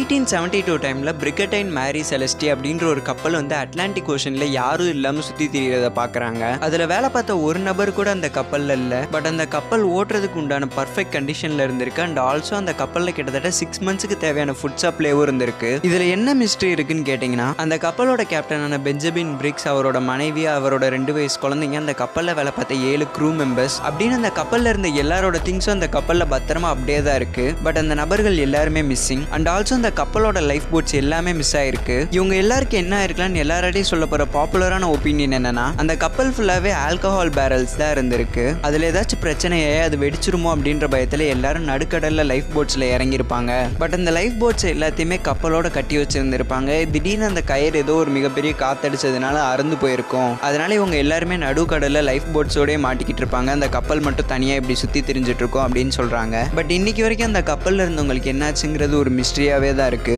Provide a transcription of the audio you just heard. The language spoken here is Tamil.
1872 டைமில் பிரிகடைன் மேரி செலஸ்டி அப்படின்ற ஒரு கப்பல் வந்து அட்லாண்டிக் ஓஷனில் யாரும் இல்லாமல் சுற்றி திரிகிறத பார்க்குறாங்க. அதில் வேலை பார்த்த ஒரு நபர் கூட அந்த கப்பலில் இல்லை. பட் அந்த கப்பல் ஓட்டுறதுக்கு உண்டான பர்ஃபெக்ட் கண்டிஷனில் இருந்திருக்கு. அண்ட் ஆல்சோ அந்த கப்பலில் கிட்டத்தட்ட 6 மந்த்ஸுக்கு தேவையான ஃபுட் சப்ளைவும் இருந்திருக்கு. இதில் என்ன மிஸ்ட்ரி இருக்குன்னு கேட்டிங்கன்னா, அந்த கப்பலோட கேப்டனான பெஞ்சமின் பிரிக்ஸ், அவரோட மனைவி, அவரோட 2 வயசு குழந்தைங்க, அந்த கப்பலில் வேலை பார்த்த 7 க்ரூ மெம்பர்ஸ் அப்படின்னு அந்த கப்பலில் இருந்த எல்லாரோட திங்ஸும் அந்த கப்பலில் பத்திரமா அப்படியே தான் இருக்கு. பட் அந்த நபர்கள் எல்லாருமே மிஸ்ஸிங். அண்ட் ஆல்சோ அந்த கப்பலோட லைஃப் போட்ஸ் எல்லாமே மிஸ் ஆயிருக்கு. இவங்க எல்லாருக்கும் என்ன ஆயிருக்கலாம்னு எல்லாராடையும் சொல்ல போற பாப்புலரான ஒப்பீனியன் என்னன்னா, அந்த கப்பல் ஃபுல்லாவே ஆல்கஹால் பேரல்ஸ் தான் இருந்திருக்கு. அதுல ஏதாச்சும் பிரச்சனையே அது வெடிச்சிருமோ அப்படின்ற பயத்துல எல்லாரும் நடுக்கடல்ல லைஃப் போட்ஸ்ல இறங்கியிருப்பாங்க. பட் அந்த லைஃப் போட்ஸ் எல்லாத்தையுமே கப்பலோட கட்டி வச்சிருந்திருப்பாங்க. திடீர்னு அந்த கயிறு ஏதோ ஒரு மிகப்பெரிய காத்தடிச்சதுனால அறுந்து போயிருக்கும். அதனால இவங்க எல்லாருமே நடுக்கடல்ல லைஃப் போட்ஸோடய மாட்டிக்கிட்டு இருப்பாங்க. அந்த கப்பல் மட்டும் தனியா இப்படி சுத்தி திரிஞ்சிட்டு இருக்கோம் அப்படின்னு சொல்றாங்க. பட் இன்னைக்கு வரைக்கும் அந்த கப்பல்ல இருந்தவங்களுக்கு என்னாச்சுங்கிறது ஒரு மிஸ்ட்ரியாவே தான் இருக்கு.